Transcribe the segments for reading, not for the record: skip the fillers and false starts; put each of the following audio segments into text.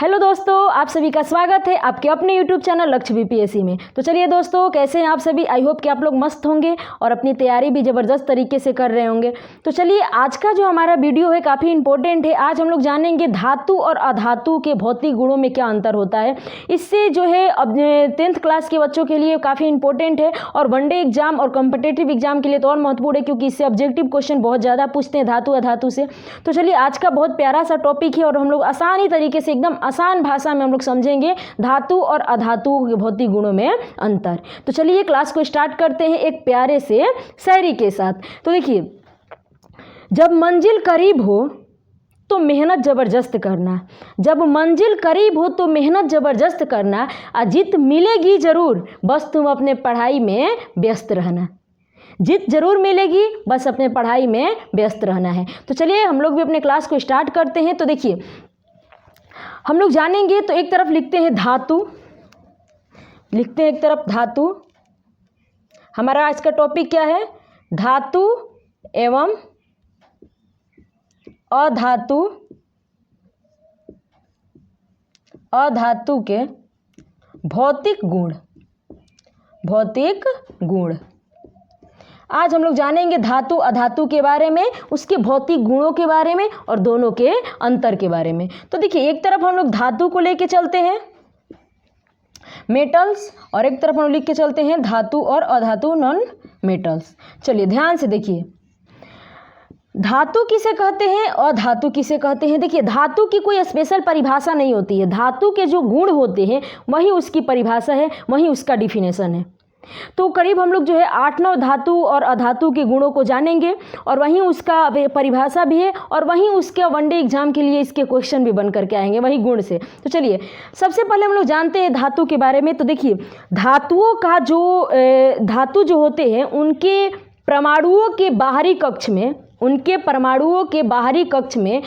Hello दोस्तों, आप सभी का स्वागत है आपके अपने यूट्यूब चैनल लक्ष्य बीपीएससी में। तो चलिए दोस्तों, कैसे हैं आप सभी। आई होप कि आप लोग मस्त होंगे और अपनी तैयारी भी ज़बरदस्त तरीके से कर रहे होंगे। तो चलिए, आज का जो हमारा वीडियो है काफ़ी इंपॉर्टेंट है। आज हम लोग जानेंगे धातु और अधातु के भौतिक गुणों में क्या अंतर होता है। इससे जो है अब 10th क्लास के बच्चों के लिए काफ़ी इंपॉर्टेंट है और वनडे एग्जाम और कॉम्पिटेटिव एग्जाम के लिए तो और महत्वपूर्ण है, क्योंकि इससे ऑब्जेक्टिव क्वेश्चन बहुत ज़्यादा पूछते हैं धातु अधातु से। तो चलिए, आज का बहुत प्यारा सा टॉपिक है और हम लोग आसानी तरीके से एकदम आसान भाषा में हम लोग समझेंगे धातु और अधातु के भौतिक गुणों में अंतर। तो चलिए क्लास को स्टार्ट करते हैं एक प्यारे से शायरी के साथ। तो देखिए, जब मंजिल करीब हो तो मेहनत ज़बरदस्त करना, जब मंजिल करीब हो तो मेहनत ज़बरदस्त करना, जीत मिलेगी ज़रूर, बस तुम अपने पढ़ाई में व्यस्त रहना। जीत जरूर मिलेगी, बस अपने पढ़ाई में व्यस्त रहना है। तो चलिए हम लोग भी अपने क्लास को स्टार्ट करते हैं। तो देखिए, हम लोग जानेंगे तो एक तरफ लिखते हैं धातु, लिखते हैं एक तरफ धातु। हमारा आज का टॉपिक क्या है? धातु एवं अधातु, अधातु के भौतिक गुण, भौतिक गुण। आज हम लोग जानेंगे धातु अधातु के बारे में, उसके भौतिक गुणों के बारे में और दोनों के अंतर के बारे में। तो देखिए, एक तरफ हम लोग धातु को लेके चलते हैं मेटल्स, और एक तरफ हम लोग लिख के चलते हैं धातु और अधातु नॉन मेटल्स। चलिए ध्यान से देखिए, धातु किसे कहते हैं, अधातु किसे कहते हैं। देखिए, धातु की कोई स्पेशल परिभाषा नहीं होती है। धातु के जो गुण होते हैं वही उसकी परिभाषा है, वही उसका डिफिनेशन है। तो करीब हम लोग जो है 8-9 धातु और अधातु के गुणों को जानेंगे और वहीं उसका परिभाषा भी है और वहीं उसके वनडे एग्जाम के लिए इसके क्वेश्चन भी बन करके आएंगे वही गुण से। तो चलिए, सबसे पहले हम लोग जानते हैं धातु के बारे में। तो देखिए, धातुओं का जो धातु जो होते हैं उनके परमाणुओं के बाहरी कक्ष में, उनके परमाणुओं के बाहरी कक्ष में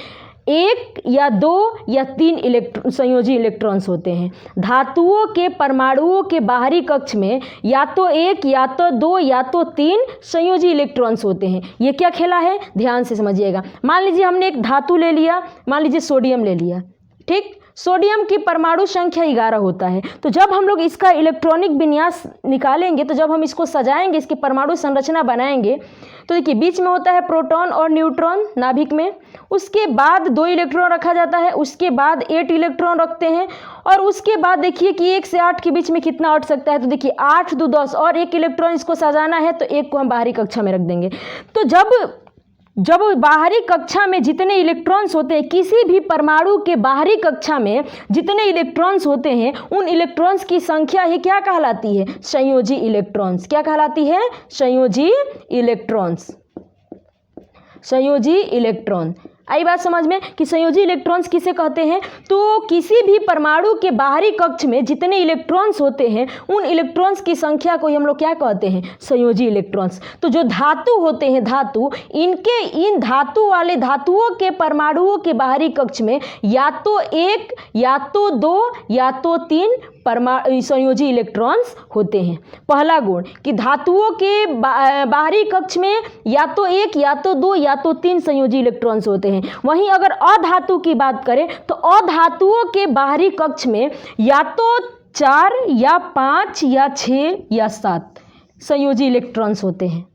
1 या 2 या 3 संयोजी इलेक्ट्रॉन्स होते हैं। धातुओं के परमाणुओं के बाहरी कक्ष में या तो 1 या तो 2 या तो 3 संयोजी इलेक्ट्रॉन्स होते हैं। ये क्या खेला है, ध्यान से समझिएगा। मान लीजिए हमने एक धातु ले लिया, मान लीजिए सोडियम ले लिया, ठीक। सोडियम की परमाणु संख्या 11 होता है। तो जब हम लोग इसका इलेक्ट्रॉनिक विन्यास निकालेंगे, तो जब हम इसको सजाएंगे, इसकी परमाणु संरचना बनाएंगे, तो देखिए बीच में होता है प्रोटॉन और न्यूट्रॉन नाभिक में। उसके बाद 2 इलेक्ट्रॉन रखा जाता है, उसके बाद 8 इलेक्ट्रॉन रखते हैं और उसके बाद देखिए कि 1 से 8 के बीच में कितना अट सकता है। तो देखिए 8 2 10 और 1 इलेक्ट्रॉन इसको सजाना है तो 1 को हम बाहरी कक्षा में रख देंगे। तो जब बाहरी कक्षा में जितने इलेक्ट्रॉन्स होते हैं, किसी भी परमाणु के बाहरी कक्षा में जितने इलेक्ट्रॉन्स होते हैं उन इलेक्ट्रॉन्स की संख्या ही क्या कहलाती है? संयोजी इलेक्ट्रॉन्स। क्या कहलाती है? संयोजी इलेक्ट्रॉन्स। संयोजी इलेक्ट्रॉन। आई बात समझ में कि संयोजी इलेक्ट्रॉन्स किसे कहते हैं? तो किसी भी परमाणु के बाहरी कक्ष में जितने इलेक्ट्रॉन्स होते हैं उन इलेक्ट्रॉन्स की संख्या को हम लोग क्या कहते हैं? संयोजी इलेक्ट्रॉन्स। तो जो धातु होते हैं, धातु, इन धातु वाले धातुओं के परमाणुओं के बाहरी कक्ष में या तो 1 या तो 2 या तो 3 संयोजी इलेक्ट्रॉन्स होते हैं। पहला गुण कि धातुओं के बाहरी कक्ष में या तो 1 या तो 2 या तो 3 संयोजी इलेक्ट्रॉन्स होते हैं। वहीं अगर अधातु की बात करें तो अधातुओं के बाहरी कक्ष में या तो 4 या 5 या 6 या 7 संयोजी इलेक्ट्रॉन्स होते हैं।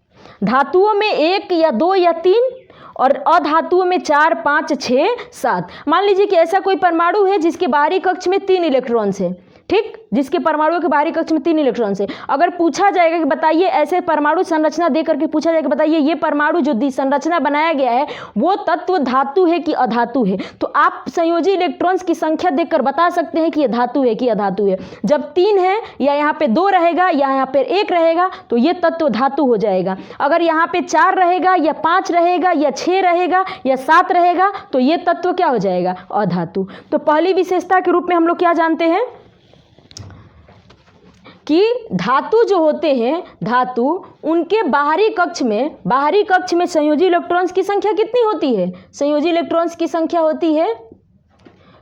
धातुओं में 1 या 2 या 3 और अधातुओं में 4 5 6 7। मान लीजिए कि ऐसा कोई परमाणु है जिसके बाहरी कक्ष में 3 इलेक्ट्रॉन्स है, ठीक, जिसके परमाणुओं के बाहरी कक्ष में 3 इलेक्ट्रॉन्स है। अगर पूछा जाएगा कि बताइए, ऐसे परमाणु संरचना दे करके पूछा जाएगा, बताइए ये परमाणु जो संरचना बनाया गया है वो तत्व धातु है कि अधातु है, तो आप संयोजी इलेक्ट्रॉन्स की संख्या देखकर बता सकते हैं कि ये धातु है कि अधातु है। जब 3 है या यहाँ पे 2 रहेगा या यहाँ पे 1 रहेगा तो ये तत्व धातु हो जाएगा। अगर यहाँ पे 4 रहेगा या 5 रहेगा या 6 रहेगा या 7 रहेगा तो ये तत्व क्या हो जाएगा? अधातु। तो पहली विशेषता के रूप में हम लोग क्या जानते हैं कि धातु जो होते हैं, धातु, उनके बाहरी कक्ष में संयोजी इलेक्ट्रॉन्स की संख्या कितनी होती है? संयोजी इलेक्ट्रॉन्स की संख्या होती है,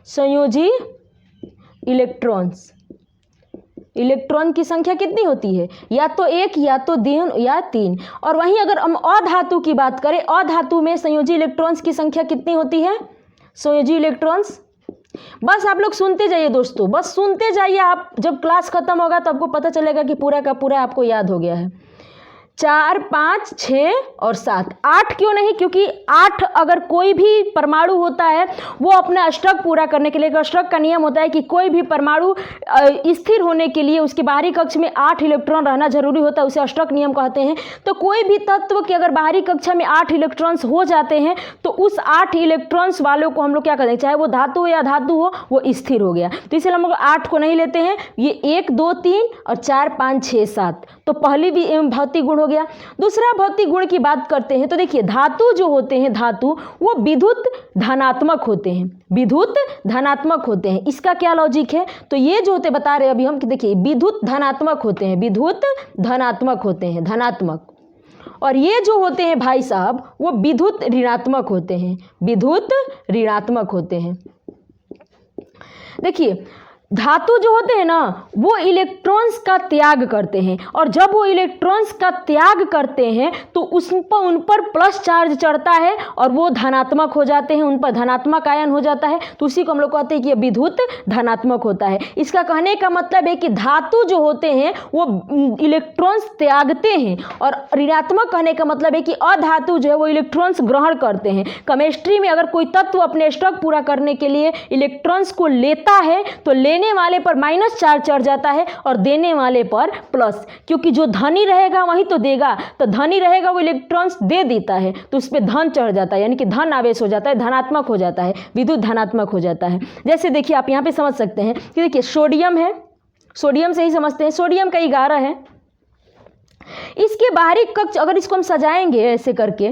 संयोजी इलेक्ट्रॉन की संख्या कितनी होती है? या तो 1 या तो 2 या 3। और वहीं अगर हम अधातु की बात करें, अधातु में संयोजी इलेक्ट्रॉन्स की संख्या कितनी होती है? संयोजी इलेक्ट्रॉन्स बस आप लोग सुनते जाइए दोस्तों, बस सुनते जाइए। आप जब क्लास खत्म होगा तो आपको पता चलेगा कि पूरा का पूरा आपको याद हो गया है। 4, 5, 6 और 7, 8 क्यों नहीं? क्योंकि 8 अगर कोई भी परमाणु होता है वो अपना अष्टक पूरा करने के लिए, अष्टक का नियम होता है कि कोई भी परमाणु स्थिर होने के लिए उसके बाहरी कक्ष में 8 इलेक्ट्रॉन रहना जरूरी होता है, उसे अष्टक नियम कहते हैं। तो कोई भी तत्व के अगर बाहरी कक्षा में 8 इलेक्ट्रॉन्स हो जाते हैं तो उस 8 इलेक्ट्रॉन्स वालों को हम लोग क्या कहते हैं, चाहे वो धातु हो या धातु हो, वो स्थिर हो गया। तो इसलिए हम लोग 8 को नहीं लेते हैं। ये 1, 2, 3 और 4, 5, 6, 7 तो पहली भी भौतिक गुण हो गया। दूसरा भौतिक गुण की बात करते हैं तो देखिए धातु जो होते हैं, धातु वो विद्युत धनात्मक होते हैं, विद्युत धनात्मक होते हैं। इसका क्या लॉजिक है? तो ये जो होते बता रहे अभी हम कि देखिए विद्युत धनात्मक होते हैं, विद्युत धनात्मक होते हैं, धनात्मक। और ये जो होते हैं भाई साहब वो विद्युत ऋणात्मक होते हैं, विद्युत ऋणात्मक होते हैं। देखिए धातु जो होते हैं ना वो इलेक्ट्रॉन्स का त्याग करते हैं, और जब वो इलेक्ट्रॉन्स का त्याग करते हैं तो उन पर प्लस चार्ज चढ़ता है और वो धनात्मक हो जाते हैं, उन पर धनात्मक आयन हो जाता है। तो उसी को हम लोग कहते हैं कि ये विद्युत धनात्मक होता है। इसका कहने का मतलब है कि धातु जो होते हैं वो इलेक्ट्रॉन्स त्यागते हैं, और ऋणात्मक कहने का मतलब है कि अधातु जो है वो इलेक्ट्रॉन्स ग्रहण करते हैं। केमिस्ट्री में अगर कोई तत्व अपने स्टॉक पूरा करने के लिए इलेक्ट्रॉन्स को लेता है तो लेने वाले पर माइनस चार्ज चढ़ जाता है और देने वाले पर प्लस, क्योंकि जो धनी रहेगा वही तो देगा। तो धनी रहेगा वो इलेक्ट्रॉन्स दे देता है तो उस पर धन चढ़ जाता है, यानी कि धन आवेश हो जाता है, धनात्मक हो जाता है, विद्युत धनात्मक हो जाता है। जैसे देखिए आप यहाँ पे समझ सकते हैं कि देखिए सोडियम है, सोडियम से ही समझते हैं, सोडियम का 11 है। इसके बाहरी कक्ष अगर इसको हम सजाएंगे ऐसे करके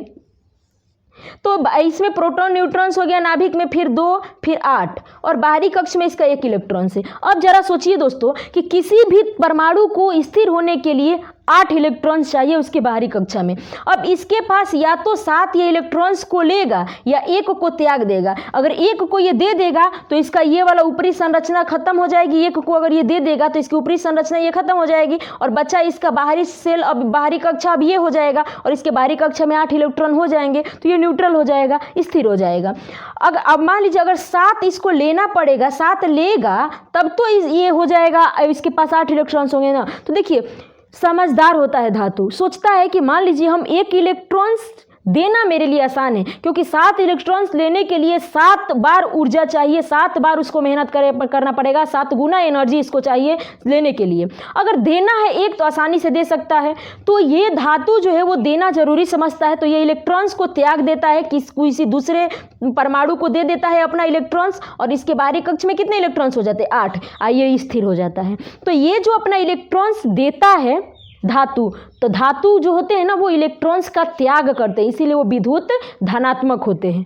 तो इसमें प्रोटॉन न्यूट्रॉन्स हो गया, नाभिक में फिर 2 फिर 8 और बाहरी कक्ष में इसका 1 इलेक्ट्रॉन से। अब जरा सोचिए दोस्तों कि किसी भी परमाणु को स्थिर होने के लिए 8 इलेक्ट्रॉन्स चाहिए उसके बाहरी कक्षा में। अब इसके पास या तो 7 ये इलेक्ट्रॉन्स को लेगा या 1 को त्याग देगा। अगर 1 को ये दे देगा तो इसका ये वाला ऊपरी संरचना खत्म हो जाएगी, 1 को अगर ये दे देगा तो इसकी ऊपरी संरचना ये खत्म हो जाएगी और बच्चा इसका बाहरी सेल, अब बाहरी कक्षा अब ये हो जाएगा और इसके बाहरी कक्षा में 8 इलेक्ट्रॉन हो जाएंगे तो ये न्यूट्रल हो जाएगा, स्थिर हो जाएगा। अब मान लीजिए अगर 7 इसको लेना पड़ेगा, 7 लेगा तब तो ये हो जाएगा, इसके पास 8 इलेक्ट्रॉन्स होंगे ना। तो देखिए समझदार होता है धातु, सोचता है कि मान लीजिए हम 1 इलेक्ट्रॉन्स देना मेरे लिए आसान है, क्योंकि 7 इलेक्ट्रॉन्स लेने के लिए 7 बार ऊर्जा चाहिए, 7 बार उसको मेहनत करना पड़ेगा, 7 गुना एनर्जी इसको चाहिए लेने के लिए। अगर देना है 1 तो आसानी से दे सकता है। तो ये धातु जो है वो देना जरूरी समझता है, तो ये इलेक्ट्रॉन्स को त्याग देता है, किसी दूसरे परमाणु को दे देता है अपना इलेक्ट्रॉन्स, और इसके बाहरी कक्ष में कितने इलेक्ट्रॉन्स हो जाते हैं? 8। आइए स्थिर हो जाता है। तो ये जो अपना इलेक्ट्रॉन्स देता है धातु, तो धातु जो होते हैं ना वो इलेक्ट्रॉन्स का त्याग करते हैं, इसीलिए वो विद्युत धनात्मक होते हैं।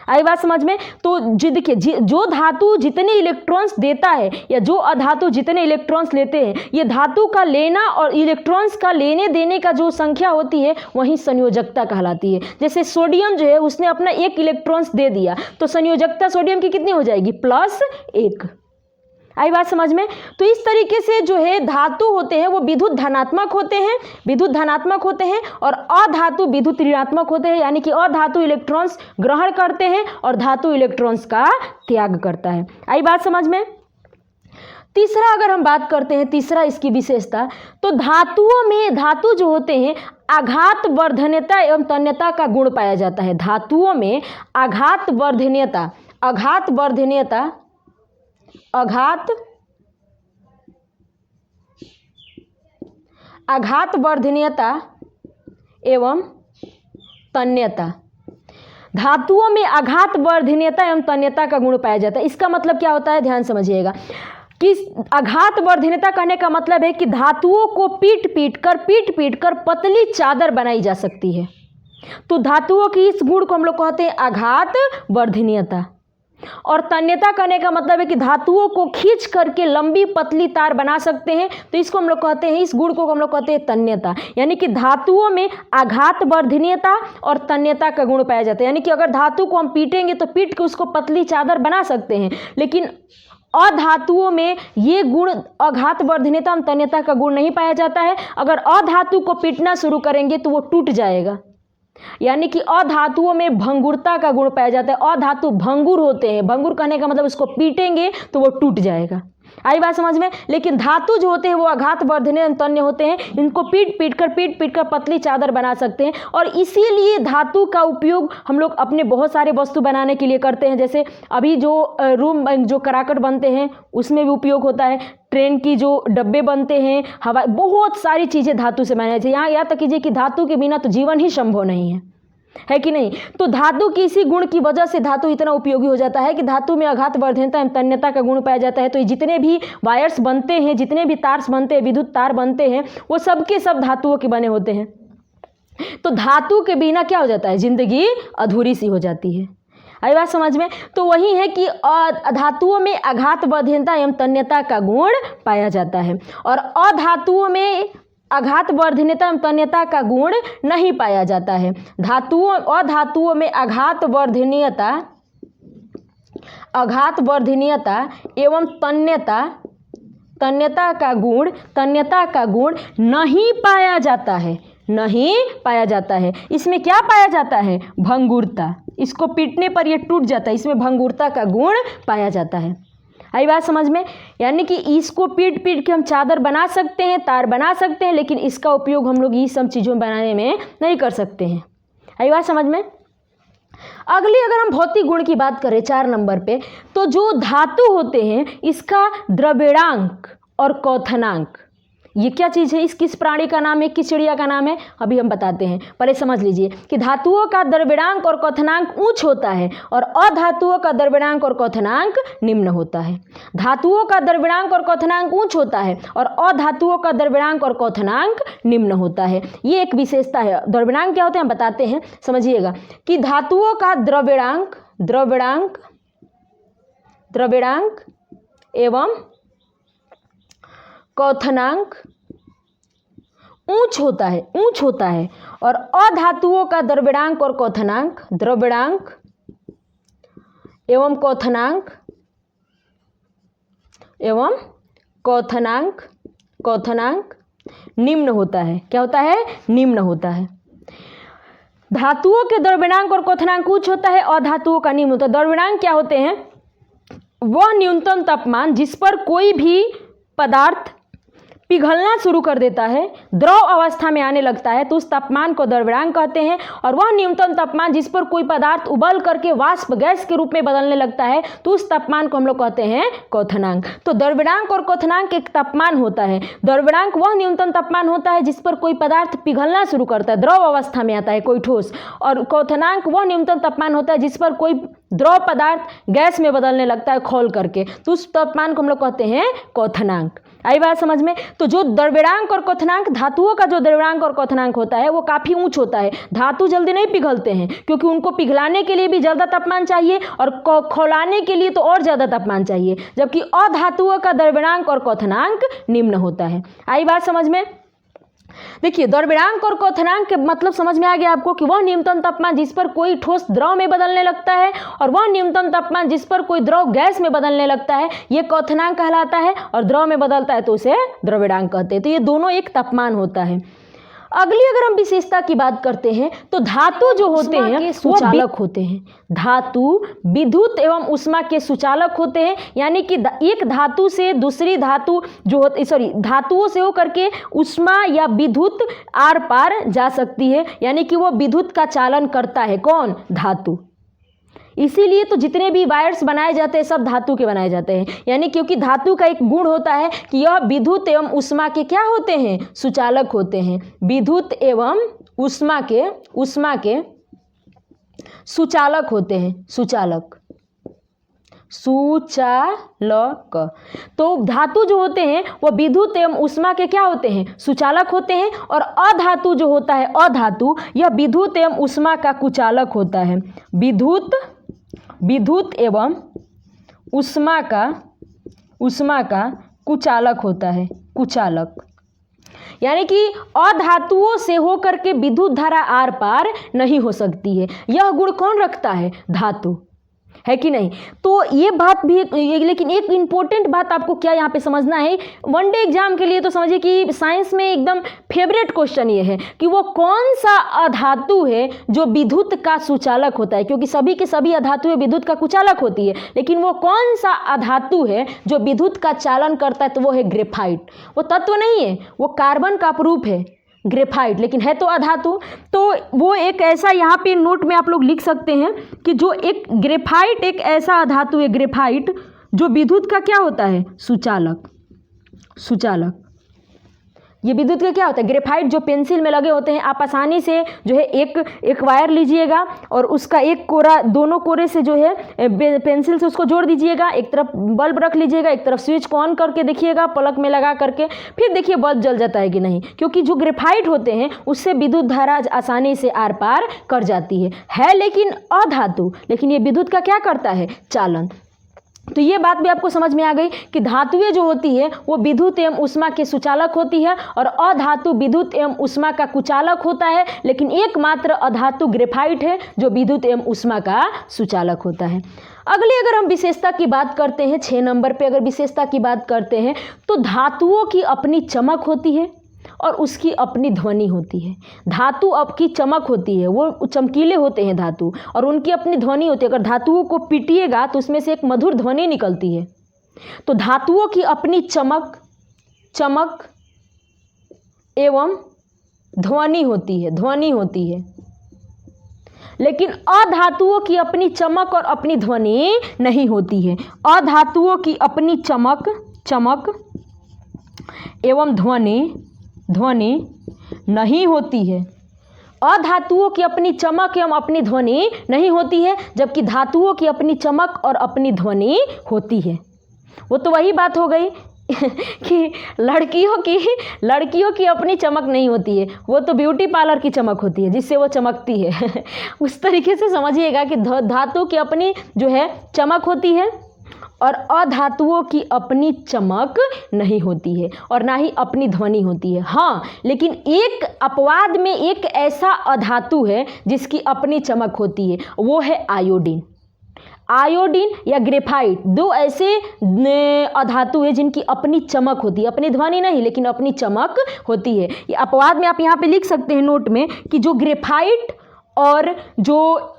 आई बात समझ में? तो देखिए जो धातु जितने इलेक्ट्रॉन्स देता है या जो अधातु जितने इलेक्ट्रॉन्स लेते हैं, ये धातु का लेना और इलेक्ट्रॉन्स का लेने देने का जो संख्या होती है वही संयोजकता कहलाती है। जैसे सोडियम जो है उसने अपना 1 इलेक्ट्रॉन्स दे दिया तो संयोजकता सोडियम की कितनी हो जाएगी? +1। आई बात समझ में? तो इस तरीके से जो है धातु होते हैं वो विद्युत धनात्मक होते हैं, विद्युत धनात्मक होते हैं, और अधातु विद्युत ऋणात्मक होते हैं, यानी कि अधातु इलेक्ट्रॉन्स ग्रहण करते हैं और धातु इलेक्ट्रॉन्स का त्याग करता है। आई बात समझ में? तीसरा अगर हम बात करते हैं, तीसरा इसकी विशेषता, तो धातुओं में, धातु जो होते हैं आघात वर्धनीयता एवं तन्यता का गुण पाया जाता है। धातुओं में आघात वर्धनीयता, आघात वर्धनीयता, आघात वर्धनीयता एवं तन्यता, धातुओं में आघात वर्धनीयता एवं तन्यता का गुण पाया जाता है। इसका मतलब क्या होता है, ध्यान समझिएगा कि आघात वर्धनीयता कहने का मतलब है कि धातुओं को पीट पीट कर पतली चादर बनाई जा सकती है। तो धातुओं की इस गुण को हम लोग कहते हैं आघात वर्धनीयता। और तन्यता कहने का मतलब है कि धातुओं को खींच करके लंबी पतली तार बना सकते हैं, तो इसको हम लोग कहते हैं, इस गुण को हम लोग कहते हैं तन्यता। यानी कि धातुओं में आघात वर्धनीयता और तन्यता का गुण पाया जाता है। यानी कि अगर धातु को हम पीटेंगे तो पीट के उसको पतली चादर बना सकते हैं, लेकिन अधातुओं में ये गुण आघात वर्धनीयता और तन्यता का गुण नहीं पाया जाता है। अगर अधातु को पीटना शुरू करेंगे तो वो टूट जाएगा, यानी कि अधातुओं में भंगुरता का गुण पाया जाता है। अधातु भंगुर होते हैं, भंगुर कहने का मतलब उसको पीटेंगे तो वो टूट जाएगा। आई बात समझ में। लेकिन धातु जो होते हैं वो आघात वर्धनीय तन्य होते हैं, इनको पीट पीट कर पतली चादर बना सकते हैं। और इसीलिए धातु का उपयोग हम लोग अपने बहुत सारे वस्तु बनाने के लिए करते हैं। जैसे अभी जो रूम जो कराकट बनते हैं उसमें भी उपयोग होता है, ट्रेन की जो डब्बे बनते हैं, हवा, बहुत सारी चीज़ें धातु से बनाई जाती है। यहाँ तक कीजिए कि धातु के बिना तो जीवन ही संभव नहीं है कि नहीं। तो धातु की इसी गुण की वजह से धातु इतना उपयोगी हो जाता है कि धातु में आघात वर्धनीयता एवं तन्यता का गुण पाया जाता है। तो ये जितने भी वायर्स बनते हैं, जितने भी तार्स बनते हैं, विद्युत तार बनते हैं, वो सब के सब धातुओं के बने होते हैं। तो धातु के बिना क्या हो जाता है, जिंदगी अधूरी सी हो जाती है। आई बात समझ में। तो वही है कि धातुओं में आघात वर्धनीयता एवं तन्यता का गुण पाया जाता है और अधातुओं में आघात वर्धनीयता एवं तन्यता का गुण नहीं पाया जाता है। अधातुओं में आघात वर्धनीयता एवं तन्यता का गुण नहीं पाया जाता है। इसमें क्या पाया जाता है, भंगुरता। इसको पीटने पर यह टूट जाता है, इसमें भंगुरता का गुण पाया जाता है। आई बात समझ में। यानी कि इसको पीट के हम चादर बना सकते हैं, तार बना सकते हैं, लेकिन इसका उपयोग हम लोग ये सब चीज़ों बनाने में नहीं कर सकते हैं। आई बात समझ में। अगली अगर हम भौतिक गुण की बात करें 4 नंबर पे, तो जो धातु होते हैं इसका द्रव्यणांक और क्वथनांक, ये क्या चीज़ है, इस किस प्राणी का नाम है, किस चिड़िया का नाम है, अभी हम बताते हैं। पहले समझ लीजिए कि धातुओं का द्रव्यणांक और क्वथनांक उच्च होता है और अधातुओं का द्रव्यणांक और क्वथनांक निम्न होता है। धातुओं का द्रव्यणांक और क्वथनांक उच्च होता है और अधातुओं का द्रव्यणांक और क्वथनांक निम्न होता है। ये एक विशेषता है। द्रव्यणांक क्या होते हैं हम बताते हैं, समझिएगा कि धातुओं का द्रव्यणांक एवं क्वथनांक ऊंच होता है और अधातुओं का द्रव्यणांक और क्वथनांक एवं क्वथनांक निम्न होता है। क्या होता है, निम्न होता है। धातुओं के द्रव्यणांक और क्वथनांक उच्च होता है, अधातुओं का निम्न होता है। द्रव्यणांक क्या होते हैं, वह न्यूनतम तापमान जिस पर कोई भी पदार्थ पिघलना शुरू कर देता है, द्रव अवस्था में आने लगता है, तो उस तापमान को द्रव्यणांक कहते हैं। और वह न्यूनतम तापमान जिस पर कोई पदार्थ उबल करके वाष्प गैस के रूप में बदलने लगता है, तो उस तापमान को हम लोग कहते हैं क्वथनांक। तो द्रव्यणांक और क्वथनांक एक तापमान होता है। द्रव्यणांक वह न्यूनतम तापमान होता है जिस पर कोई पदार्थ पिघलना शुरू करता है, द्रव अवस्था में आता है कोई ठोस, और क्वथनांक वह न्यूनतम तापमान होता है जिस पर कोई द्रव पदार्थ गैस में बदलने लगता है खोल करके, तो उस तापमान को हम लोग कहते हैं क्वथनांक। आई बात समझ में। तो जो द्रव्यणांक और क्वथनांक, धातुओं का जो द्रव्यणांक और क्वथनांक होता है वो काफ़ी ऊंच होता है। धातु जल्दी नहीं पिघलते हैं क्योंकि उनको पिघलाने के लिए भी ज़्यादा तापमान चाहिए और खौलाने के लिए तो और ज़्यादा तापमान चाहिए, जबकि अधातुओं का द्रव्यणांक और क्वथनांक निम्न होता है। आई बात समझ में। देखिए द्रव्यणांक और क्वथनांक के मतलब समझ में आ गया आपको कि वह न्यूनतम तापमान जिस पर कोई ठोस द्रव में बदलने लगता है और वह न्यूनतम तापमान जिस पर कोई द्रव गैस में बदलने लगता है, ये क्वथनांक कहलाता है, और द्रव में बदलता है तो उसे द्रव्यणांक कहते हैं। तो ये दोनों एक तापमान होता है। अगली अगर हम विशेषता की बात करते हैं तो धातु जो होते हैं सुचालक होते हैं। धातु विद्युत एवं उष्मा के सुचालक होते हैं, यानी कि एक धातु से दूसरी धातु जो धातुओं से होकर के उष्मा या विद्युत आर पार जा सकती है, यानी कि वो विद्युत का चालन करता है। कौन, धातु। इसीलिए तो जितने भी वायर्स बनाए जाते हैं सब धातु के बनाए जाते हैं, यानी क्योंकि धातु का एक गुण होता है कि यह विद्युत एवं उष्मा के क्या होते हैं, सुचालक होते हैं। विद्युत एवं उष्मा के सुचालक होते हैं। सुचालक। तो धातु जो होते हैं वो विद्युत एवं उष्मा के क्या होते हैं, सुचालक होते हैं। और अधातु जो होता है, अधातु, यह विद्युत एवं उष्मा का कुचालक होता है। विद्युत एवं उष्मा का कुचालक होता है। कुचालक यानी कि अधातुओं से होकर के विद्युत धारा आर पार नहीं हो सकती है। यह गुण कौन रखता है, धातु। है कि नहीं। तो ये बात भी लेकिन एक इम्पोर्टेंट बात आपको क्या यहाँ पे समझना है, वनडे एग्जाम के लिए तो समझिए कि साइंस में एकदम फेवरेट क्वेश्चन ये है कि वो कौन सा अधातु है जो विद्युत का सुचालक होता है, क्योंकि सभी के सभी अधातुएं विद्युत का कुचालक होती है, लेकिन वो कौन सा अधातु है जो विद्युत का चालन करता है, तो वो है ग्रेफाइट। वो तत्व नहीं है, वो कार्बन का अपरूप है ग्रेफाइट, लेकिन है तो अधातु। तो वो एक ऐसा यहाँ पे नोट में आप लोग लिख सकते हैं कि जो एक ग्रेफाइट एक ऐसा अधातु है ग्रेफाइट जो विद्युत का क्या होता है, सुचालक। सुचालक ये विद्युत का क्या होता है, ग्रेफाइट जो पेंसिल में लगे होते हैं, आप आसानी से जो है एक वायर लीजिएगा और उसका एक कोरा, दोनों कोरे से जो है पेंसिल से उसको जोड़ दीजिएगा, एक तरफ बल्ब रख लीजिएगा, एक तरफ स्विच को ऑन करके देखिएगा पलक में लगा करके, फिर देखिए बल्ब जल जाता है कि नहीं, क्योंकि जो ग्रेफाइट होते हैं उससे विद्युत धारा आसानी से आर पार कर जाती है लेकिन अधातु, लेकिन ये विद्युत का क्या करता है, चालन। तो ये बात भी आपको समझ में आ गई कि धातुएं जो होती है वो विद्युत एवं ऊष्मा के सुचालक होती है और अधातु विद्युत एवं ऊष्मा का कुचालक होता है, लेकिन एकमात्र अधातु ग्रेफाइट है जो विद्युत एवं ऊष्मा का सुचालक होता है। अगले अगर हम विशेषता की बात करते हैं, 6 नंबर पे अगर विशेषता की बात करते हैं तो धातुओं की अपनी चमक होती है और उसकी अपनी ध्वनि होती है। धातु अब की चमक होती है, वो चमकीले होते हैं धातु, और उनकी अपनी ध्वनि होती है। अगर धातुओं को पीटिएगा तो उसमें से एक मधुर ध्वनि निकलती है। तो धातुओं की अपनी चमक एवं ध्वनि होती है, लेकिन अधातुओं की अपनी चमक और अपनी ध्वनि नहीं होती है। अधातुओं की अपनी चमक एवं ध्वनि नहीं होती है। अधातुओं की अपनी चमक एवं अपनी ध्वनि नहीं होती है, जबकि धातुओं की अपनी चमक और अपनी ध्वनि होती है। वो तो वही बात हो गई कि लड़कियों की अपनी चमक नहीं होती है, वो तो ब्यूटी पार्लर की चमक होती है जिससे वो चमकती है उस तरीके से समझिएगा कि धातु की अपनी जो है चमक होती है और अधातुओं की अपनी चमक नहीं होती है और ना ही अपनी ध्वनि होती है। हाँ, लेकिन एक अपवाद में एक ऐसा अधातु है जिसकी अपनी चमक होती है, वो है आयोडीन या ग्रेफाइट। दो ऐसे अधातु है जिनकी अपनी चमक होती है, अपनी ध्वनि नहीं लेकिन अपनी चमक होती है। ये अपवाद में आप यहाँ पे लिख सकते हैं नोट में कि जो ग्रेफाइट और जो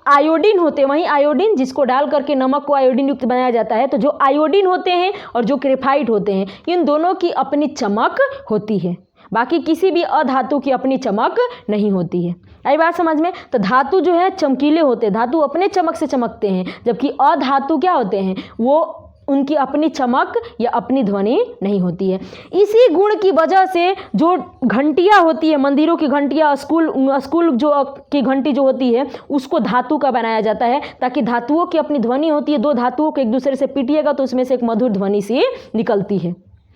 आयोडीन होते हैं, वहीं आयोडीन जिसको डाल करके नमक को आयोडीन युक्त बनाया जाता है, तो जो आयोडीन होते हैं और जो ग्रेफाइट होते हैं, इन दोनों की अपनी चमक होती है, बाकी किसी भी अधातु की अपनी चमक नहीं होती है। आई बात समझ में। तो धातु जो है चमकीले होते हैं, धातु अपने चमक से चमकते हैं, जबकि अधातु क्या होते हैं, वो उनकी अपनी चमक या अपनी ध्वनि नहीं होती है। इसी गुण की वजह से जो घंटियाँ होती है, मंदिरों की घंटियाँ, स्कूल जो की घंटी जो होती है, उसको धातु का बनाया जाता है, ताकि धातुओं की अपनी ध्वनि होती है, दो धातुओं को एक दूसरे से पीटिएगा तो उसमें से एक मधुर ध्वनि सी निकलती है।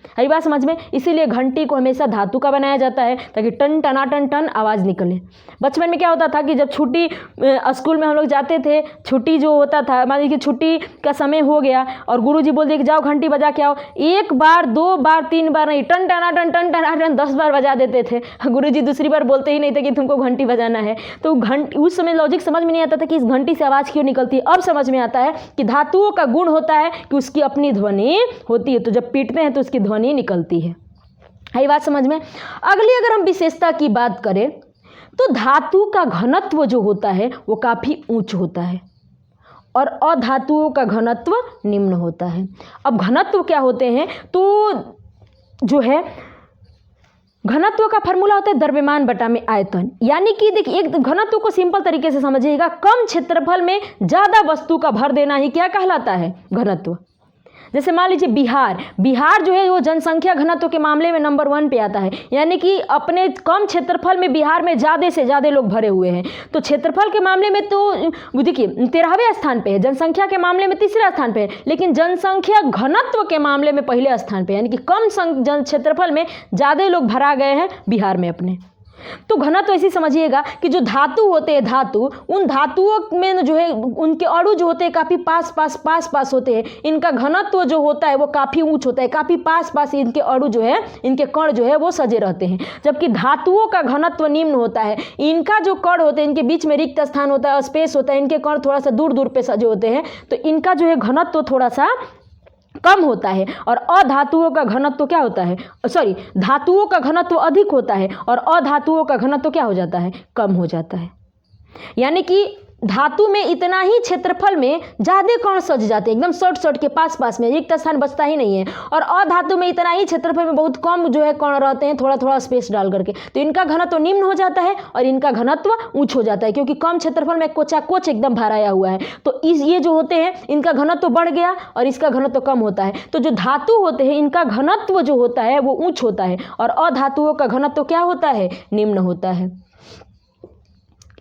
यही बात समझ में। इसीलिए घंटी को हमेशा धातु का बनाया जाता है ताकि टन टना टन टन आवाज़ निकले। बचपन में क्या होता था कि जब छुट्टी स्कूल में हम लोग जाते थे, छुट्टी जो होता था, मान लीजिए कि छुट्टी का समय हो गया और गुरुजी बोल दिए कि जाओ घंटी बजा के आओ, 1 बार 2 बार 3 बार नहीं, टन टना टन 10 बार बजा देते थे। गुरुजी दूसरी बार बोलते ही नहीं थे कि तुमको घंटी बजाना है। तो उस समय लॉजिक समझ में नहीं आता था कि इस घंटी से आवाज़ क्यों निकलती है। अब समझ में आता है कि धातुओं का गुण होता है कि उसकी अपनी ध्वनि होती है, तो जब पीटते हैं तो उसकी ध्वनि निकलती है। ये बात समझ में। अगली अगर हम विशेषता की बात करें तो धातु का घनत्व जो होता है वो काफ़ी उच्च होता है और अधातुओं का घनत्व निम्न होता है। अब घनत्व क्या होते हैं, तो जो है घनत्व का फॉर्मूला होता है द्रव्यमान बटा में आयतन। यानी कि देखिए, एक घनत्व को सिंपल तरीके से समझिएगा, कम क्षेत्रफल में ज़्यादा वस्तु का भर देना ही क्या कहलाता है, घनत्व। जैसे मान लीजिए बिहार जो है वो जनसंख्या घनत्व के मामले में नंबर 1 पे आता है, यानी कि अपने कम क्षेत्रफल में बिहार में ज़्यादा से ज़्यादा लोग भरे हुए हैं। तो क्षेत्रफल के मामले में तो देखिए 13वें स्थान पे है, जनसंख्या के मामले में 3रे स्थान पे है, लेकिन जनसंख्या घनत्व के मामले में पहले स्थान पे, यानी कि कम क्षेत्रफल में ज़्यादा लोग भरा गए हैं बिहार में अपने। तो घनत्व ऐसी समझिएगा कि जो धातु होते हैं, धातु, उन धातुओं में जो है उनके अणु जो होते हैं काफ़ी पास पास होते हैं। इनका घनत्व जो होता है वो काफ़ी ऊंच होता है, काफ़ी पास इनके अणु जो है, इनके कण जो है वो सजे रहते हैं। जबकि धातुओं का घनत्व निम्न होता है। इनका जो कण होते हैं, इनके बीच में रिक्त स्थान होता है, स्पेस होता है, इनके कण थोड़ा सा दूर पे सजे होते हैं, तो इनका जो है घनत्व थोड़ा सा कम होता है। और अधातुओं का घनत्व क्या होता है, सॉरी, धातुओं का घनत्व अधिक होता है और अधातुओं का घनत्व क्या हो जाता है, कम हो जाता है। यानी कि धातु में इतना ही क्षेत्रफल में ज़्यादा कण सज जाते हैं, एकदम शॉर्ट के पास में, रिक्त स्थान बचता ही नहीं है। और अधातु में इतना ही क्षेत्रफल में बहुत कम जो है कण रहते हैं, थोड़ा स्पेस डाल करके, तो इनका घनत्व निम्न हो जाता है और इनका घनत्व ऊंच हो जाता है, क्योंकि कम क्षेत्रफल में कोचाकोच एकदम भराया हुआ है। तो ये जो होते हैं इनका घनत्व बढ़ गया और इसका घनत्व कम होता है। तो जो धातु होते हैं इनका घनत्व जो होता है वो ऊंच होता है और अधातुओं का घनत्व क्या होता है, निम्न होता है।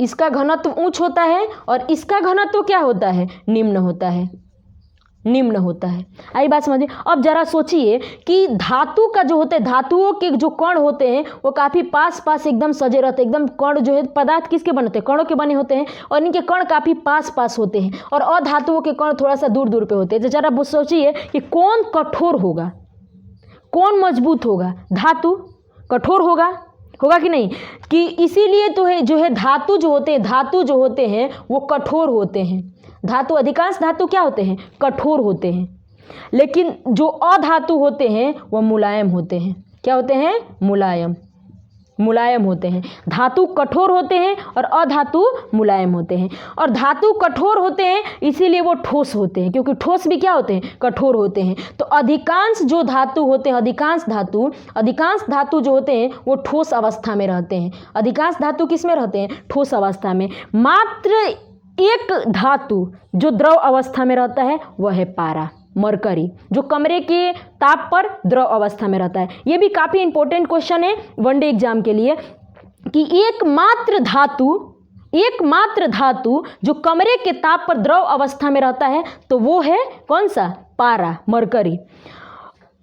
इसका घनत्व ऊंच होता है और इसका घनत्व क्या होता है, निम्न होता है। आई बात समझिए। अब जरा सोचिए कि धातु का जो होता है, धातुओं के जो कण होते हैं वो काफ़ी पास एकदम सजे रहते हैं, एकदम कण जो है, पदार्थ किसके बनते हैं, कणों के बने होते हैं और इनके कण काफ़ी पास होते हैं और अधातुओं के कण थोड़ा सा दूर पे होते हैं। तो जरा सोचिए कि कौन कठोर होगा, कौन मजबूत होगा, धातु कठोर होगा कि नहीं, कि इसीलिए तो है जो है धातु जो होते हैं वो कठोर होते हैं। धातु, अधिकांश धातु क्या होते हैं, कठोर होते हैं, लेकिन जो अधातु होते हैं वो मुलायम होते हैं। क्या होते हैं, मुलायम होते हैं। धातु कठोर होते हैं और अधातु मुलायम होते हैं। और धातु कठोर होते हैं इसीलिए वो ठोस होते हैं, क्योंकि ठोस भी क्या होते हैं, कठोर होते हैं। तो अधिकांश जो धातु होते हैं, अधिकांश धातु जो होते हैं वो ठोस अवस्था में रहते हैं। अधिकांश धातु किस में रहते हैं, ठोस अवस्था में। मात्र एक धातु जो द्रव अवस्था में रहता है वह है पारा, मरकरी, जो कमरे के ताप पर द्रव अवस्था में रहता है। ये भी काफ़ी इंपॉर्टेंट क्वेश्चन है वनडे एग्जाम के लिए, कि एकमात्र धातु जो कमरे के ताप पर द्रव अवस्था में रहता है तो वो है कौन सा, पारा, मरकरी।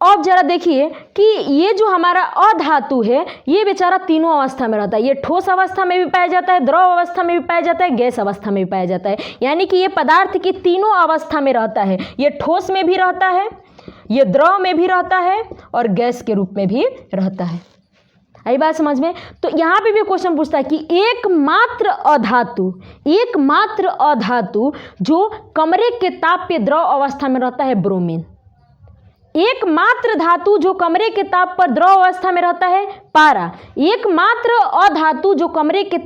अब जरा देखिए कि ये जो हमारा अधातु है ये बेचारा तीनों अवस्था में रहता है। ये ठोस अवस्था में भी पाया जाता है, द्रव अवस्था में भी पाया जाता है, गैस अवस्था में भी पाया जाता है। यानी कि ये पदार्थ की तीनों अवस्था में रहता है। ये ठोस में भी रहता है, ये द्रव में भी रहता है और गैस के रूप में भी रहता है। आई बात समझ में। तो यहाँ पे भी क्वेश्चन पूछता है कि एकमात्र अधातु जो कमरे के ताप पे द्रव अवस्था में रहता है, ब्रोमीन। एकमात्र धातु जो कमरे के ताप पर द्रव अवस्था में रहता है, पारा। एकमात्र अधातु जो कमरे के